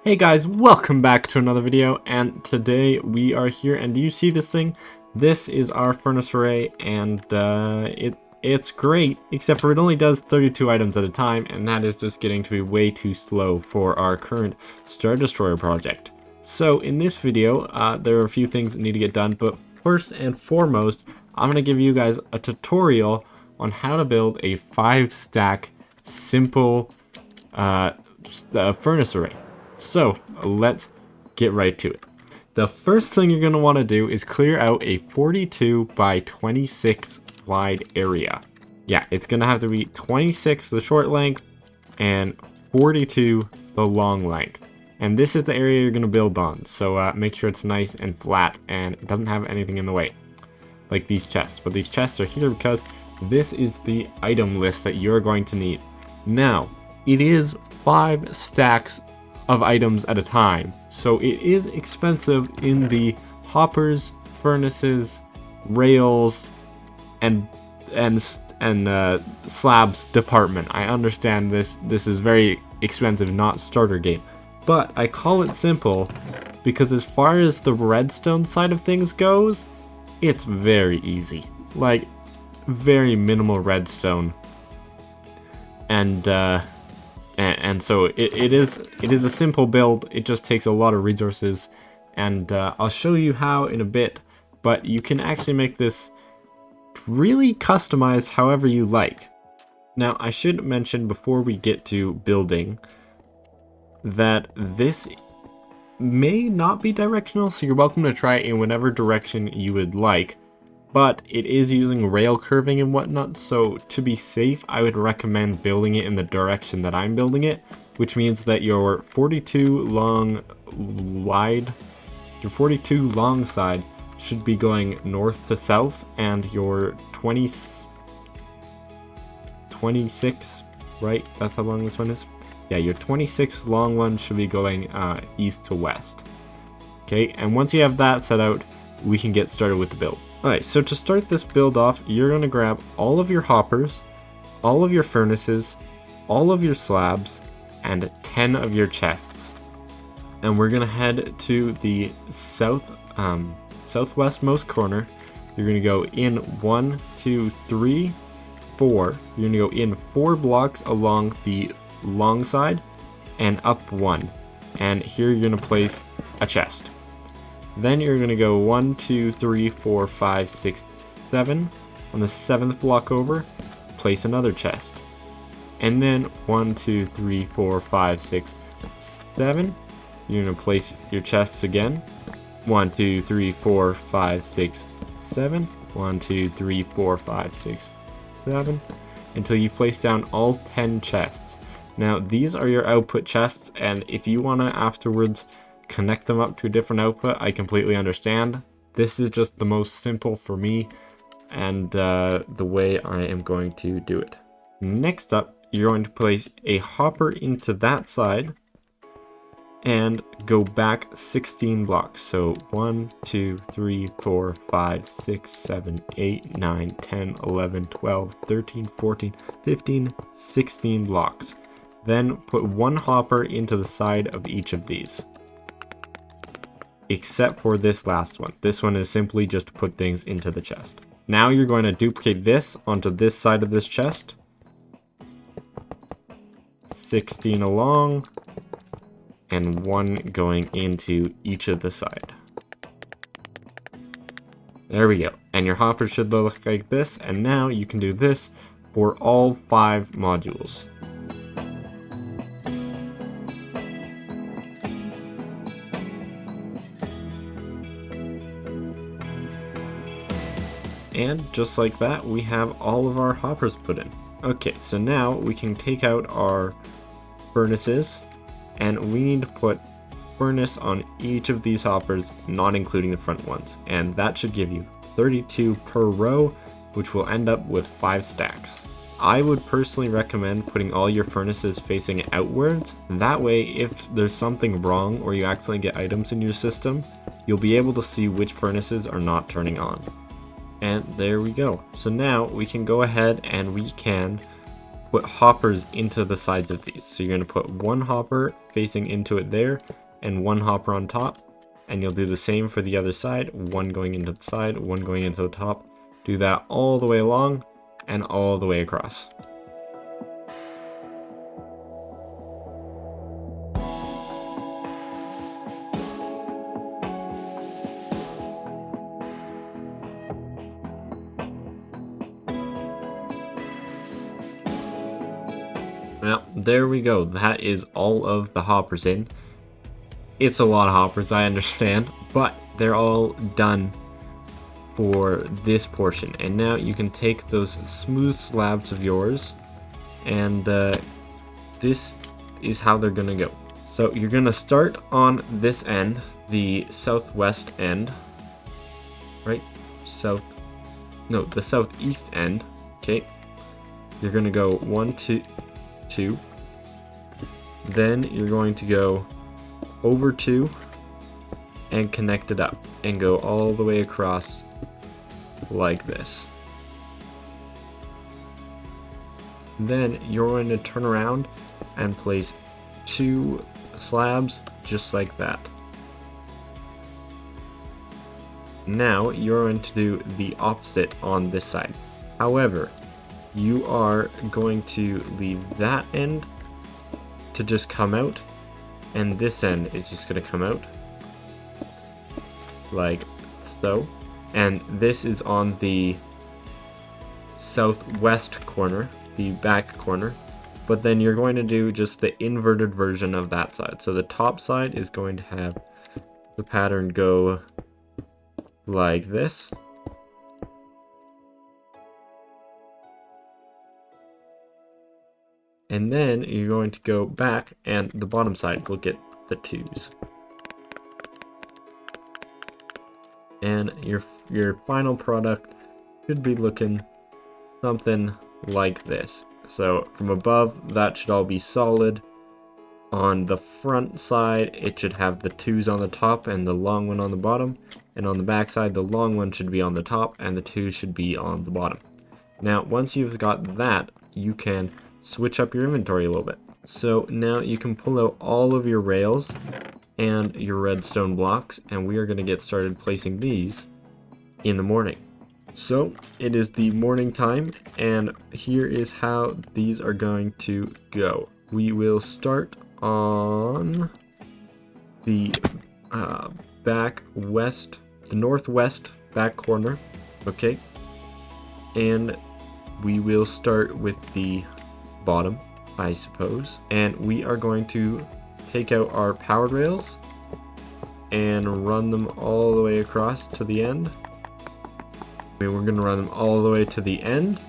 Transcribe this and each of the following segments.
Hey guys, welcome back to another video, and today we are here, and do you see this thing? This is our furnace array, and it's great, except for it only does 32 items at a time, and that is just getting to be way too slow for our current Star Destroyer project. So in this video, there are a few things that need to get done, but first and foremost, I'm going to give you guys a tutorial on how to build a 5-stack simple furnace array. So let's get right to it. The first thing you're going to want to do is clear out a 42 by 26 wide area. Yeah, it's going to have to be 26 the short length and 42 the long length. And this is the area you're going to build on. So make sure it's nice and flat and it doesn't have anything in the way. Like these chests. But these chests are here because this is the item list that you're going to need. Now, it is 5 stacks of items at a time, so it is expensive in the hoppers, furnaces, rails, and slabs department. I understand this is very expensive, not starter game, but I call it simple because as far as the redstone side of things goes, it's very easy, like very minimal redstone, and so it is a simple build. It just takes a lot of resources, and I'll show you how in a bit, but you can actually make this really customized however you like. Now, I should mention before we get to building that this may not be directional, so you're welcome to try it in whatever direction you would like. But it is using rail curving and whatnot, so to be safe, I would recommend building it in the direction that I'm building it, which means that your 42 long side should be going north to south, and your 26, right? That's how long this one is? Yeah, your 26 long one should be going east to west. Okay, and once you have that set out, we can get started with the build. Alright, so to start this build off, you're going to grab all of your hoppers, all of your furnaces, all of your slabs, and 10 of your chests. And we're going to head to the southwestmost corner. You're going to go in 1, 2, 3, 4. You're going to go in 4 blocks along the long side and up 1. And here you're going to place a chest. Then you're going to go 1, 2, 3, 4, 5, 6, 7. On the 7th block over, place another chest. And then 1, 2, 3, 4, 5, 6, 7. You're going to place your chests again. 1, 2, 3, 4, 5, 6, 7. 1, 2, 3, 4, 5, 6, 7. Until you've placed down all 10 chests. Now, these are your output chests, and if you want to afterwards connect them up to a different output, I completely understand. This is just the most simple for me and the way I am going to do it. Next up, you're going to place a hopper into that side and go back 16 blocks. So 1, 2, 3, 4, 5, 6, 7, 8, 9, 10, 11, 12, 13, 14, 15, 16 blocks. Then put one hopper into the side of each of these. Except for this last one. This one is simply just to put things into the chest. Now you're going to duplicate this onto this side of this chest. 16 along, and 1 going into each of the side. There we go. And your hopper should look like this, and now you can do this for all 5 modules. And just like that, we have all of our hoppers put in. Okay, so now we can take out our furnaces, and we need to put furnace on each of these hoppers, not including the front ones. And that should give you 32 per row, which will end up with 5 stacks. I would personally recommend putting all your furnaces facing outwards. That way, if there's something wrong or you accidentally get items in your system, you'll be able to see which furnaces are not turning on. And there we go. So now we can go ahead and we can put hoppers into the sides of these. So you're going to put one hopper facing into it there and one hopper on top. And you'll do the same for the other side, one going into the side, one going into the top. Do that all the way along and all the way across. Well, there we go. That is all of the hoppers in. It's a lot of hoppers, I understand, but they're all done for this portion. And now you can take those smooth slabs of yours, and this is how they're gonna go. So you're gonna start on this end, the southwest end, right? The southeast end, okay? You're gonna go 1, 2, 2. Then you're going to go over 2 and connect it up and go all the way across like this. Then you're going to turn around and place 2 slabs just like that. Now you're going to do the opposite on this side. However, you are going to leave that end to just come out, and this end is just going to come out like so. And this is on the southwest corner, the back corner, but then you're going to do just the inverted version of that side. So the top side is going to have the pattern go like this. And then you're going to go back, and the bottom side will get the 2s. And your final product should be looking something like this. So from above, that should all be solid. On the front side, it should have the 2s on the top and the long one on the bottom. And on the back side, the long one should be on the top and the 2s should be on the bottom. Now, once you've got that, you can switch up your inventory a little bit. So now you can pull out all of your rails and your redstone blocks, and we are going to get started placing these in the morning. So it is the morning time, and here is how these are going to go. We will start on the northwest back corner, okay? And we will start with the bottom, I suppose. And we are going to take out our powered rails and run them all the way across to the end. We're going to run them all the way to the end.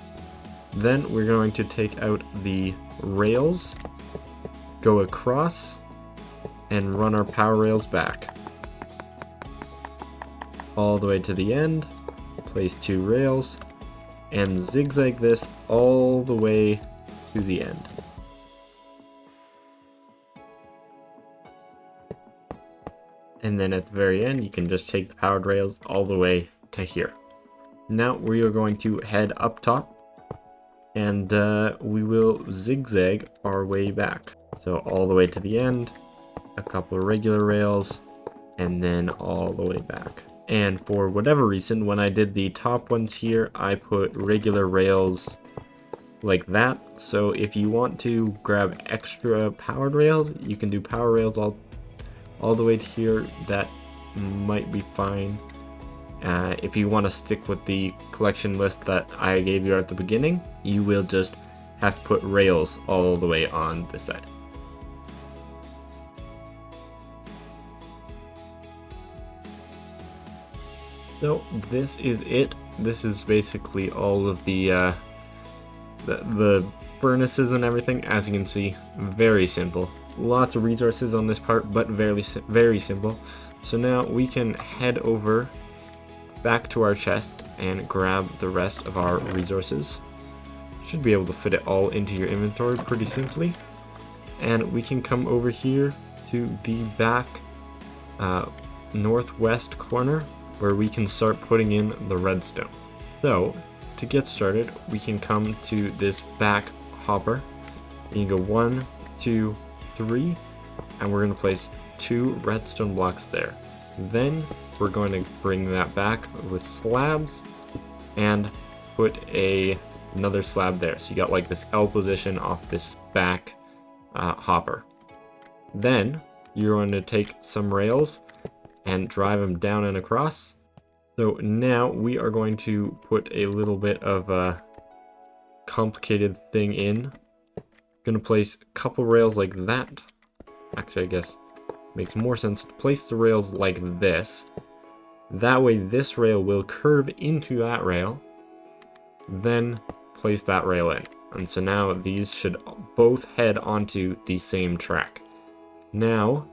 Then we're going to take out the rails, go across, and run our power rails back. All the way to the end, place 2 rails, and zigzag this all the way to the end. And then at the very end, you can just take the powered rails all the way to here. Now we are going to head up top, and we will zigzag our way back. So all the way to the end, a couple of regular rails, and then all the way back. And for whatever reason, when I did the top ones here, I put regular rails like that. So if you want to grab extra powered rails, you can do power rails all the way to here. That might be fine. If you want to stick with the collection list that I gave you at the beginning, you will just have to put rails all the way on this side. So this is it. This is basically all of the furnaces and everything. As you can see, very simple. Lots of resources on this part, but very simple. So now we can head over back to our chest and grab the rest of our resources. Should be able to fit it all into your inventory pretty simply. And we can come over here to the back northwest corner, where we can start putting in the redstone. So to get started, we can come to this back hopper. You can go 1, 2, 3, and we're going to place 2 redstone blocks there. Then we're going to bring that back with slabs and put another slab there. So you got like this L position off this back hopper. Then you're going to take some rails and drive them down and across. So now we are going to put a little bit of a complicated thing in. Going to place a couple rails like that. Actually, I guess it makes more sense to place the rails like this. That way this rail will curve into that rail. Then place that rail in. And so now these should both head onto the same track. Now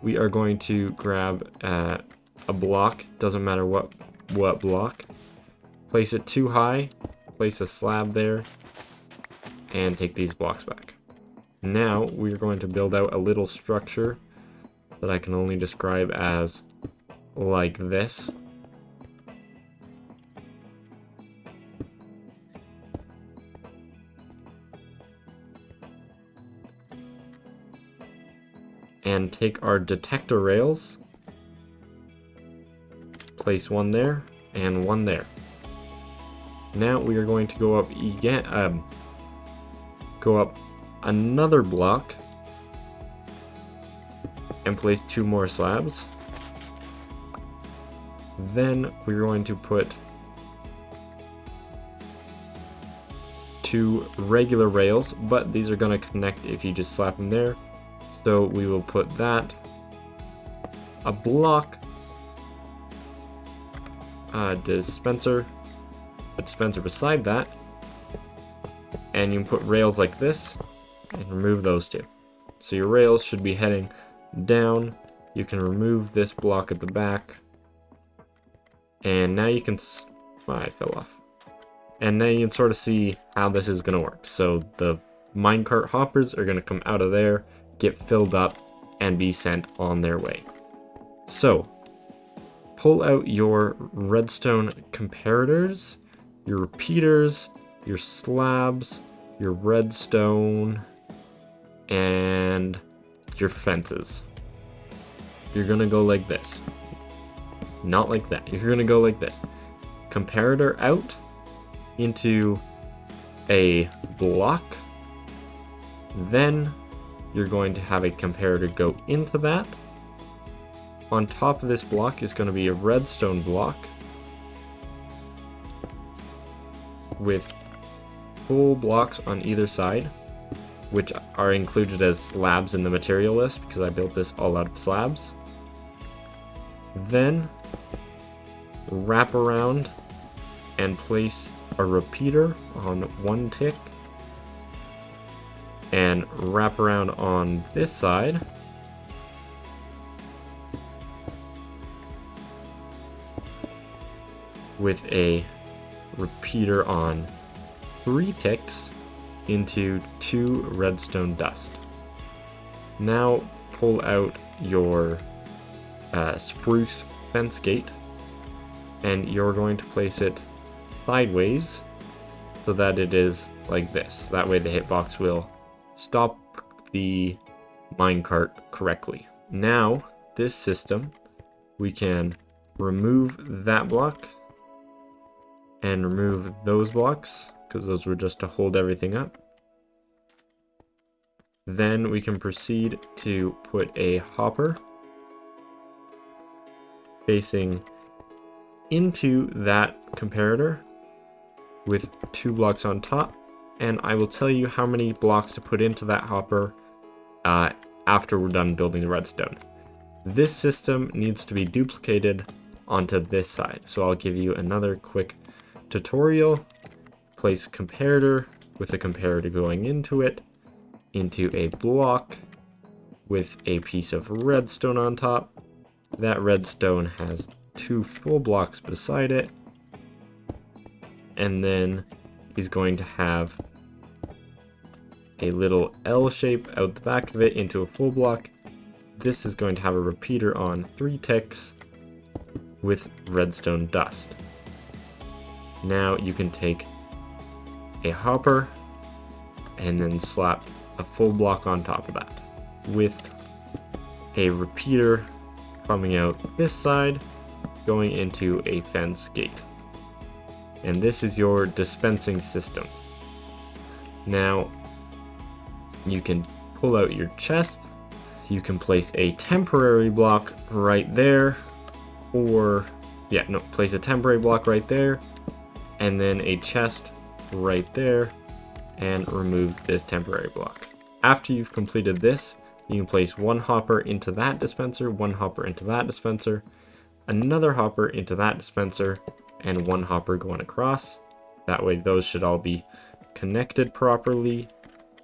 we are going to grab a block, doesn't matter what block. Place it too high, place a slab there, and take these blocks back. Now we're going to build out a little structure that I can only describe as like this. And take our detector rails, place one there and one there. Now we are going to go up again, go up another block and place 2 more slabs. Then we're going to put 2 regular rails, but these are going to connect if you just slap them there. So we will put that, a block, a dispenser beside that, and you can put rails like this and remove those 2. So your rails should be heading down. You can remove this block at the back, and now you can, I fell off. And now you can sort of see how this is going to work. So the minecart hoppers are going to come out of there, get filled up, and be sent on their way. So pull out your redstone comparators, your repeaters, your slabs, your redstone, and your fences. You're gonna go like this. Not like that. You're gonna go like this. Comparator out into a block. Then you're going to have a comparator go into that. On top of this block is going to be a redstone block with full blocks on either side, which are included as slabs in the material list because I built this all out of slabs. Then wrap around and place a repeater on one tick, and wrap around on this side with a repeater on 3 ticks into 2 redstone dust. Now pull out your spruce fence gate, and you're going to place it sideways so that it is like this. That way the hitbox will stop the minecart correctly. Now, this system, we can remove that block and remove those blocks because those were just to hold everything up. Then we can proceed to put a hopper facing into that comparator with 2 blocks on top. And I will tell you how many blocks to put into that hopper after we're done building the redstone. This system needs to be duplicated onto this side. So I'll give you another quick tutorial. Place comparator with a comparator going into it, into a block with a piece of redstone on top. That redstone has 2 full blocks beside it. And then he's going to have a little L shape out the back of it into a full block. This is going to have a repeater on 3 ticks with redstone dust. Now you can take a hopper and then slap a full block on top of that with a repeater coming out this side, going into a fence gate. And this is your dispensing system. Now, you can pull out your chest. You can place a temporary block right there, or place a temporary block right there, and then a chest right there, and remove this temporary block. After you've completed this, you can place one hopper into that dispenser, one hopper into that dispenser, another hopper into that dispenser, and one hopper going across. That way those should all be connected properly.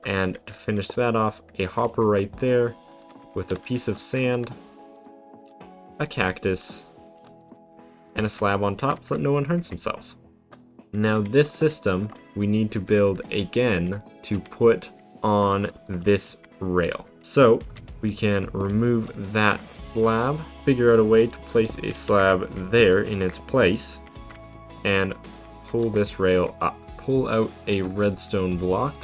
And to finish that off, a hopper right there with a piece of sand, a cactus, and a slab on top so that no one hurts themselves. Now this system we need to build again to put on this rail. So we can remove that slab, figure out a way to place a slab there in its place, and pull this rail up. Pull out a redstone block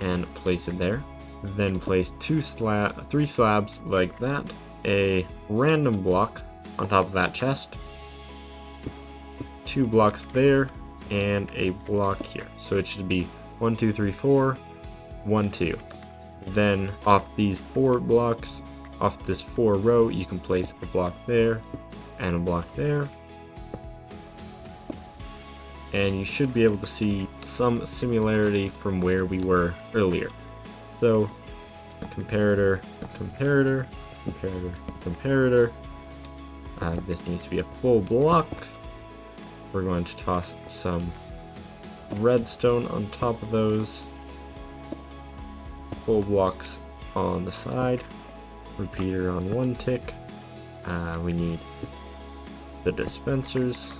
and place it there. Then place three slabs like that, a random block on top of that chest, 2 blocks there, and a block here. So it should be 1, 2, 3, 4, 1, 2. Then off these 4 blocks, off this 4 row, you can place a block there and a block there. And you should be able to see some similarity from where we were earlier. So comparator, comparator, comparator, comparator. This needs to be a full block. We're going to toss some redstone on top of those. Full blocks on the side. Repeater on 1 tick. We need the dispensers.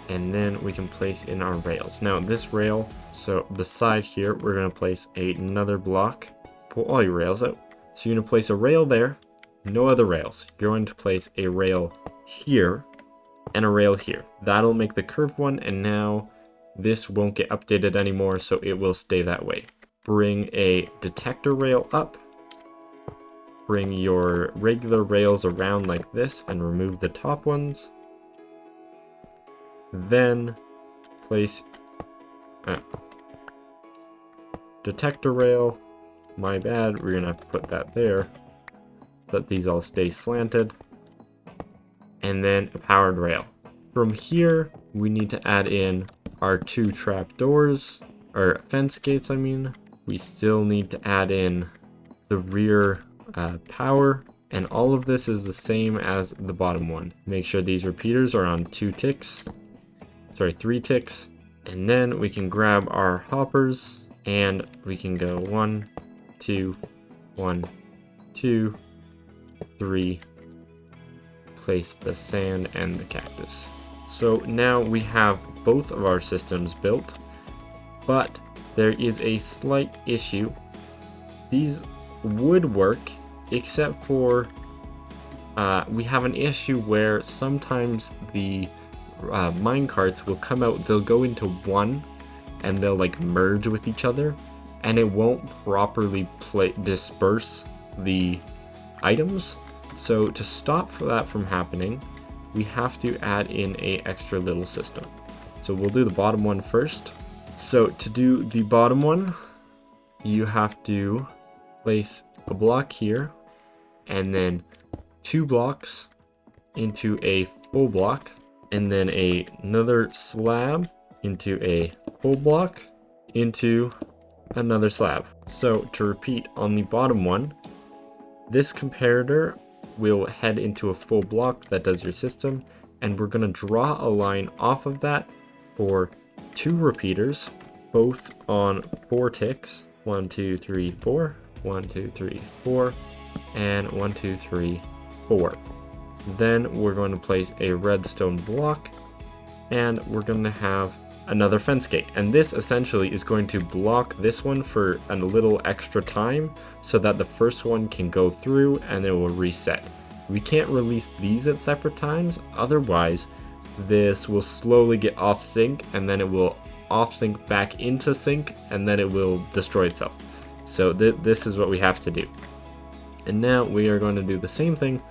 And then we can place in our rails. Now this rail, so beside here, we're going to place another block. Pull all your rails out. So you're going to place a rail there, no other rails. You're going to place a rail here and a rail here. That'll make the curved one, and now this won't get updated anymore, so it will stay that way. Bring a detector rail up. Bring your regular rails around like this and remove the top ones. Then place detector rail. My bad, we're gonna have to put that there so that these all stay slanted. And then a powered rail. From here, we need to add in our 2 trap doors, or fence gates, I mean. We still need to add in the rear power, and all of this is the same as the bottom one. Make sure these repeaters are on 3 ticks. And then we can grab our hoppers and we can go 1, 2, 1, 2, 3. Place the sand and the cactus. So now we have both of our systems built, but there is a slight issue. These would work, except for we have an issue where sometimes the minecarts will come out, they'll go into one and they'll like merge with each other, and it won't properly disperse the items. So to stop that from happening, we have to add in a extra little system. So we'll do the bottom one first. So to do the bottom one, you have to place a block here and then 2 blocks into a full block, and then another slab into a full block into another slab. So to repeat on the bottom one, this comparator will head into a full block that does your system, and we're going to draw a line off of that for 2 repeaters, both on 4 ticks. 1, 2, 3, 4. 1, 2, 3, 4. And 1, 2, 3, 4. Then we're going to place a redstone block, and we're going to have another fence gate. And this essentially is going to block this one for a little extra time so that the first one can go through and it will reset. We can't release these at separate times, otherwise this will slowly get off sync and then it will off sync back into sync, and then it will destroy itself. So this is what we have to do. And now we are going to do the same thing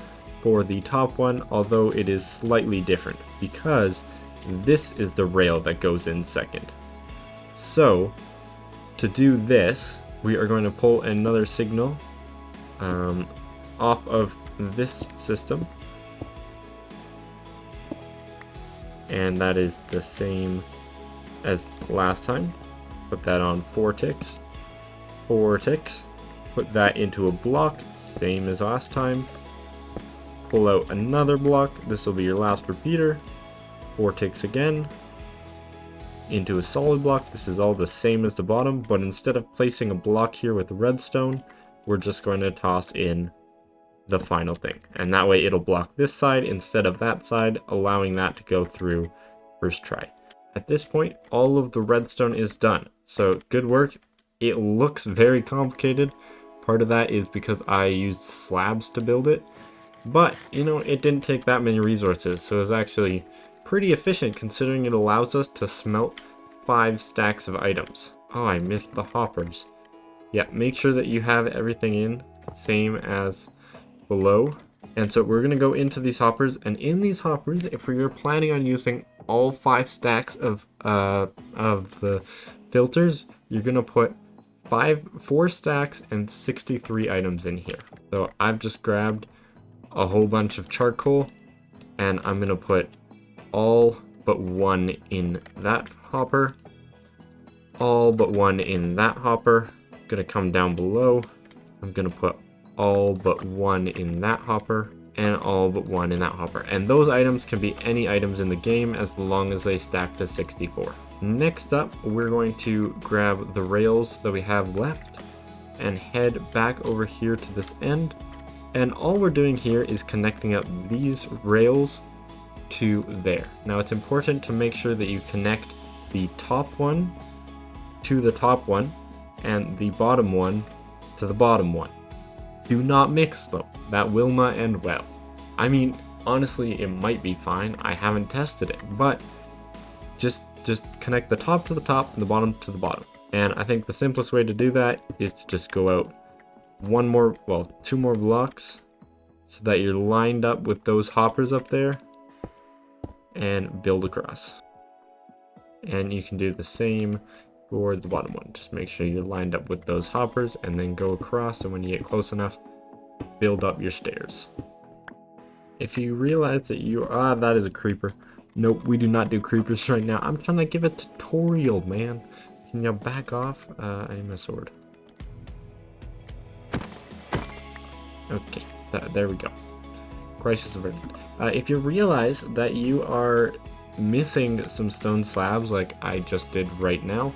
for the top one, although it is slightly different because this is the rail that goes in second. So to do this, we are going to pull another signal off of this system, and that is the same as last time. Put that on 4 ticks, 4 ticks, put that into a block, same as last time. Pull out another block, this will be your last repeater, 4 ticks again, into a solid block. This is all the same as the bottom, but instead of placing a block here with redstone, we're just going to toss in the final thing, and that way it'll block this side instead of that side, allowing that to go through first try. At this point, all of the redstone is done, so good work. It looks very complicated. Part of that is because I used slabs to build it, but you know, it didn't take that many resources, so it was actually pretty efficient considering it allows us to smelt 5 stacks of items. Oh, I missed the hoppers. Yeah, make sure that you have everything in, same as below. And so we're going to go into these hoppers, and in these hoppers, if you're planning on using all 5 stacks of the filters, you're going to put 4 stacks and 63 items in here. So I've just grabbed a whole bunch of charcoal, and I'm going to put all but 1 in that hopper, all but 1 in that hopper. I'm going to come down below, I'm going to put all but 1 in that hopper, and all but 1 in that hopper. And those items can be any items in the game as long as they stack to 64. Next up, we're going to grab the rails that we have left and head back over here to this end. And all we're doing here is connecting up these rails to there. Now it's important to make sure that you connect the top one to the top one and the bottom one to the bottom one. Do not mix them. That will not end well. I mean, honestly, it might be fine. I haven't tested it, but just connect the top to the top and the bottom to the bottom. And I think the simplest way to do that is to just go out 2 more blocks so that you're lined up with those hoppers up there and build across. And you can do the same for the bottom one. Just make sure you're lined up with those hoppers and then go across, and when you get close enough, build up your stairs. If you realize that that is a creeper. Nope, we do not do creepers right now. I'm trying to give a tutorial, man. Can you back off? I need my sword. Okay, there we go. Crisis averted. If you realize that you are missing some stone slabs like I just did right now,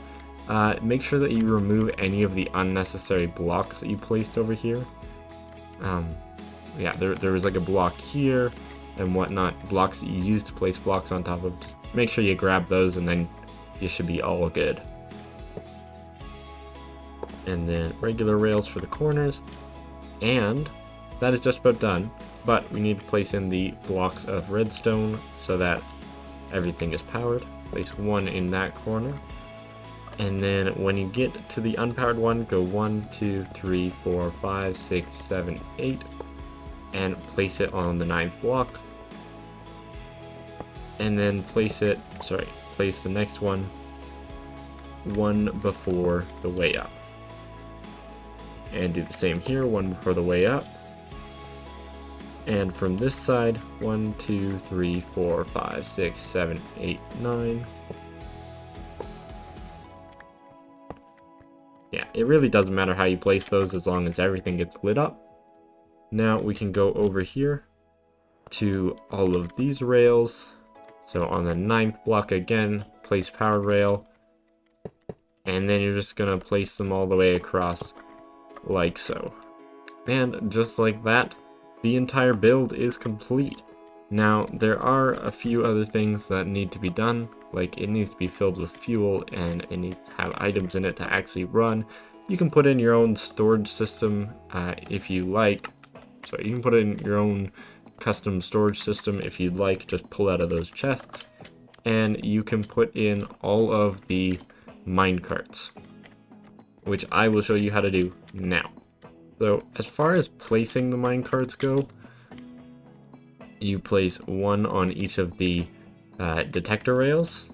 make sure that you remove any of the unnecessary blocks that you placed over here. Yeah, there was like a block here and whatnot, blocks that you use to place blocks on top of. Just make sure you grab those and then you should be all good. And then regular rails for the corners, and that is just about done, but we need to place in the blocks of redstone so that everything is powered. Place 1 in that corner, and then when you get to the unpowered one, go 1, 2, 3, 4, 5, 6, 7, 8, and place it on the 9th block, and then place the next one before the way up, and do the same here, 1 before the way up. And from this side, 1, 2, 3, 4, 5, 6, 7, 8, 9. Yeah, it really doesn't matter how you place those as long as everything gets lit up. Now we can go over here to all of these rails. So on the 9th block again, place power rail. And then you're just gonna place them all the way across like so. And just like that, the entire build is complete. Now, there are a few other things that need to be done, like it needs to be filled with fuel and it needs to have items in it to actually run. You can put in your own storage system if you like. So you can put in your own custom storage system if you'd like, just pull out of those chests. and you can put in all of the mine carts, which I will show you how to do now. So as far as placing the mine carts go, you place one on each of the detector rails.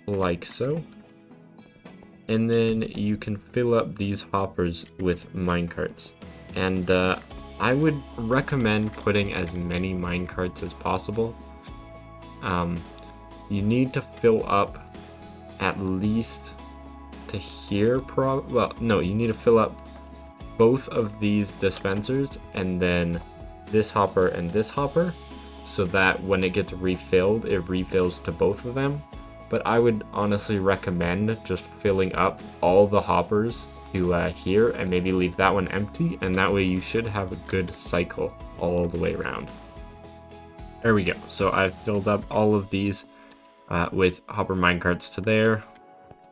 Like so. And then you can fill up these hoppers with minecarts. And I would recommend putting as many minecarts as possible. You need to fill up at least to here, well, no, you need to fill up both of these dispensers and then this hopper and this hopper, so that when it gets refilled, it refills to both of them. But I would honestly recommend just filling up all the hoppers to here and maybe leave that one empty, and that way you should have a good cycle all the way around. There we go. So I've filled up all of these with hopper minecarts to there.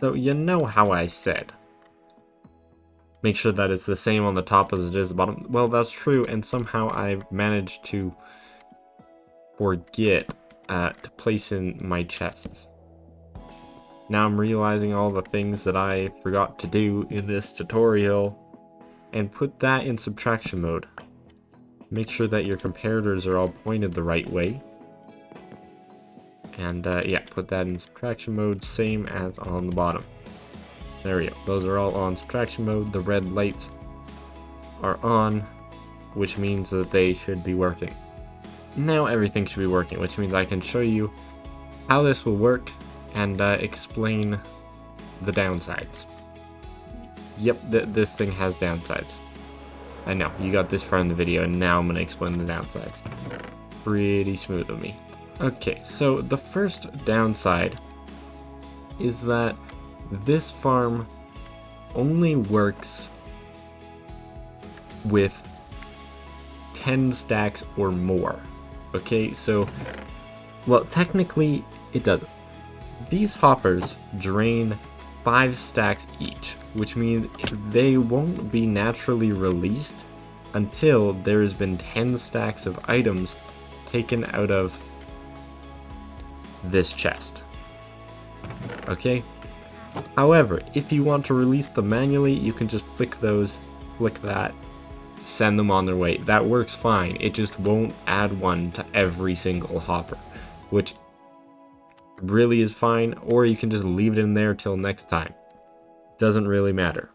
So you know how I said, make sure that it's the same on the top as it is the bottom. Well, that's true, and somehow I managed to forget to place in my chests. Now I'm realizing all the things that I forgot to do in this tutorial, and put that in subtraction mode. Make sure that your comparators are all pointed the right way. And yeah, put that in subtraction mode, same as on the bottom. There we go. Those are all on subtraction mode. The red lights are on, which means that they should be working. Now everything should be working, which means I can show you how this will work and explain the downsides. Yep, this thing has downsides. I know, you got this far in the video, and now I'm going to explain the downsides. Pretty smooth of me. Okay, so the first downside is that this farm only works with 10 stacks or more. Okay, so, well, technically it doesn't. These hoppers drain 5 stacks each, which means they won't be naturally released until there has been 10 stacks of items taken out of this chest. Okay? However, if you want to release them manually, you can just flick that, send them on their way. That works fine. It just won't add one to every single hopper, which really is fine, or you can just leave it in there till next time. Doesn't really matter.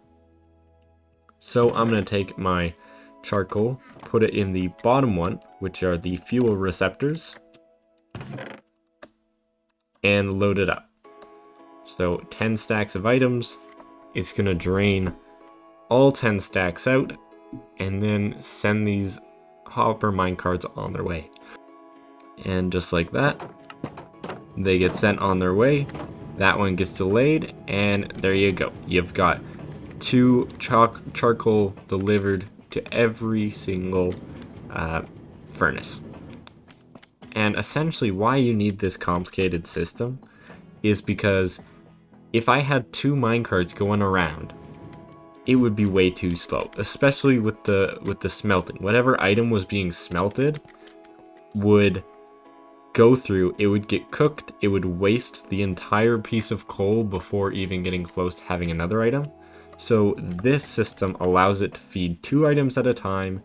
So I'm going to take my charcoal, put it in the bottom one, which are the fuel receptors, and load it up. So 10 stacks of items, it's going to drain all 10 stacks out, and then send these hopper minecarts on their way. And just like that, they get sent on their way. That one gets delayed, and there you go. You've got 2 charcoal delivered to every single furnace. And essentially why you need this complicated system is because if I had 2 minecarts going around, it would be way too slow, especially with the smelting. Whatever item was being smelted would go through, it would get cooked, it would waste the entire piece of coal before even getting close to having another item. So this system allows it to feed 2 items at a time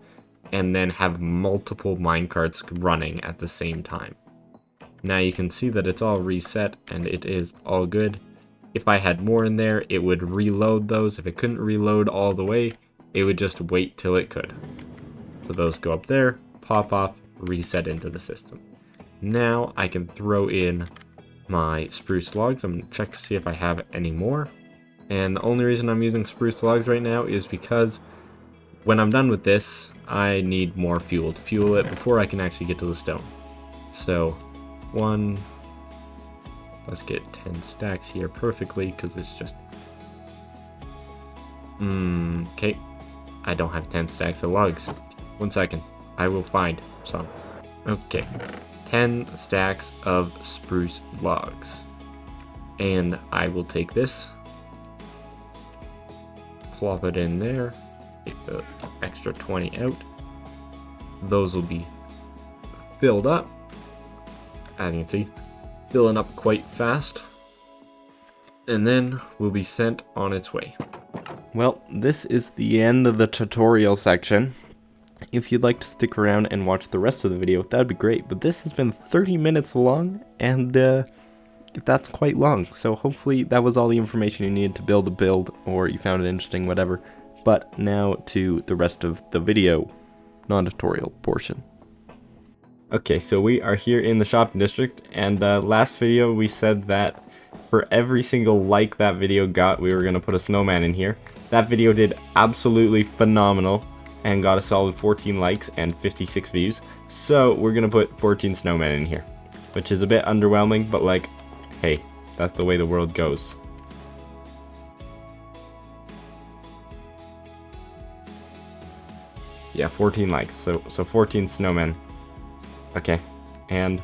and then have multiple minecarts running at the same time. Now you can see that it's all reset and it is all good. If I had more in there, it would reload those. If it couldn't reload all the way, it would just wait till it could. So those go up there, pop off, reset into the system. Now I can throw in my spruce logs. I'm going to check to see if I have any more. And the only reason I'm using spruce logs right now is because when I'm done with this, I need more fuel to fuel it before I can actually get to the stone. So, let's get 10 stacks here perfectly, because it's just... okay. I don't have 10 stacks of logs. 1 second. I will find some. Okay. 10 stacks of spruce logs. And I will take this, plop it in there, take the extra 20 out. Those will be filled up. As you can see, filling up quite fast. And then will be sent on its way. Well, this is the end of the tutorial section. If you'd like to stick around and watch the rest of the video, that'd be great. But this has been 30 minutes long, and that's quite long. So hopefully that was all the information you needed to build a build, or you found it interesting, whatever. But now to the rest of the video, non-tutorial portion. Okay, so we are here in the shopping district, and last video we said that for every single like that video got, we were going to put a snowman in here. That video did absolutely phenomenal and got a solid 14 likes and 56 views. So we're going to put 14 snowmen in here, which is a bit underwhelming, but like, hey, that's the way the world goes. Yeah, 14 likes, so 14 snowmen. Okay, and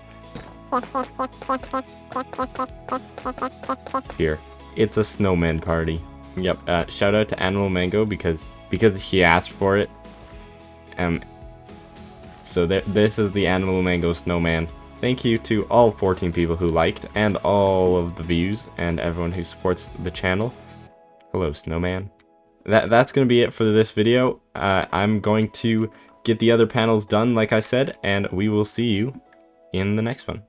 here, it's a snowman party. Yep, shout out to Animal Mango because he asked for it. So this is the Animal Mango snowman. Thank you to all 14 people who liked and all of the views and everyone who supports the channel. Hello, snowman. That's gonna be it for this video. I'm going to get the other panels done, like I said, and we will see you in the next one.